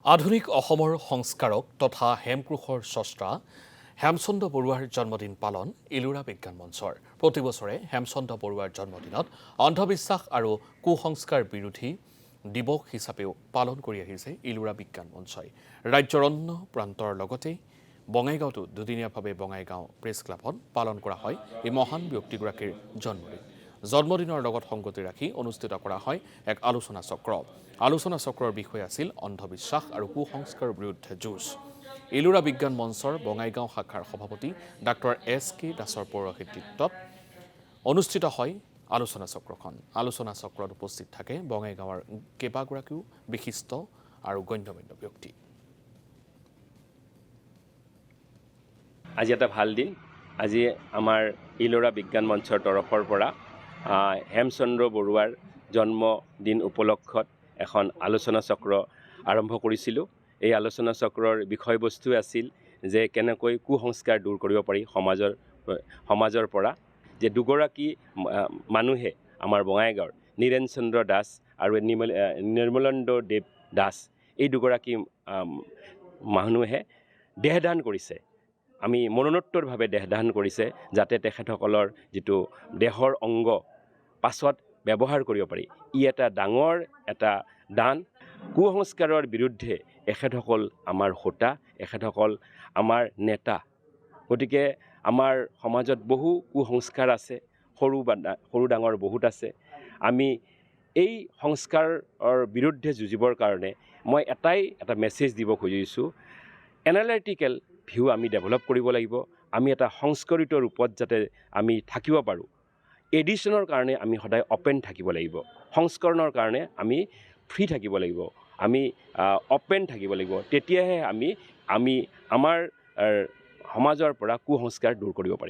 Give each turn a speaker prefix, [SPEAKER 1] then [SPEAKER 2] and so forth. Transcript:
[SPEAKER 1] আধুনিক অসমৰ সংস্কাৰক তথা হেমকোষৰ স্ৰষ্টা হেমচন্দ্ৰ বৰুৱাৰ জন্মদিন পালন ইলোৰা বিজ্ঞান মঞ্চৰ। প্ৰতিবছৰে হেমচন্দ্ৰ বৰুৱাৰ জন্মদিনত অন্ধবিশ্বাস আৰু কুসংস্কাৰ বিৰোধী দিৱস হিচাপেও পালন কৰি আহিছে ইলোৰা বিজ্ঞান মঞ্চই। ৰাজ্যৰ অন্য প্ৰান্তৰ লগতে বঙাইগাঁৱতো দুদিনীয়াভাৱে বঙাইগাঁও প্ৰেছ ক্লাবত পালন কৰা হয় এই মহান ব্যক্তিগৰাকীৰ জন্মদিন। জন্মদিনৰ লগত সংগতি ৰাখি অনুষ্ঠিত কৰা হয় এক আলোচনা চক্ৰ। আলোচনা চক্ৰৰ বিষয় আছিল অন্ধবিশ্বাস আৰু কুসংস্কাৰৰ বিৰুদ্ধে যুঁজ। ইলোৰা বিজ্ঞান মঞ্চৰ বঙাইগাঁও শাখাৰ সভাপতি ডাক্তৰ SK দাসৰ পৌৰোহিত্যত অনুষ্ঠিত হয় আলোচনা চক্ৰখন। আলোচনা চক্ৰত উপস্থিত থাকে বঙাইগাঁৱৰ কেইবাগৰাকীও বিশিষ্ট আৰু গণ্যমান্য ব্যক্তি।
[SPEAKER 2] আজি এটা ভাল দিন। আজি আমাৰ ইলোৰা বিজ্ঞান মঞ্চৰ তৰফৰ পৰা হেমচন্দ্ৰ বৰুৱাৰ জন্মদিন উপলক্ষত এখন আলোচনা চক্ৰ আৰম্ভ কৰিছিলোঁ। এই আলোচনা চক্ৰৰ বিষয়বস্তু আছিল যে কেনেকৈ কুসংস্কাৰ দূৰ কৰিব পাৰি সমাজৰ পৰা। যে দুগৰাকী মানুহে আমাৰ বঙাইগাঁৱৰ নীৰেণ চন্দ্ৰ দাস আৰু নিৰ্মলেন্দ্ৰ দেৱ দাস, এই দুগৰাকী মানুহে দেহদান কৰিছে। আমি মৰণোত্তৰভাৱে দেহদান কৰিছে যাতে তেখেতসকলৰ যিটো দেহৰ অংগ পাছত ব্যৱহাৰ কৰিব পাৰি। ই এটা ডাঙৰ এটা দান। কুসংস্কাৰৰ বিৰুদ্ধে এখেতসকল আমাৰ হোতা, এখেতসকল আমাৰ নেতা। গতিকে আমাৰ সমাজত বহু কুসংস্কাৰ আছে, সৰু ডাঙৰ বহুত আছে। আমি এই সংস্কাৰৰ বিৰুদ্ধে যুঁজিবৰ কাৰণে মই এটা মেছেজ দিব খুজিছোঁ। এনালাইটিকেল ভিউ আমি ডেভেলপ কৰিব লাগিব। আমি এটা সংস্কৰিত ৰূপত যাতে আমি থাকিব পাৰোঁ। এডিশ্যনৰ কাৰণে আমি সদায় অপেন থাকিব লাগিব। সংস্কৰণৰ কাৰণে আমি ফ্ৰী থাকিব লাগিব। আমি অপেন থাকিব লাগিব। তেতিয়াহে আমি আমাৰ সমাজৰ পৰা কুসংস্কাৰ দূৰ কৰিব পাৰিম।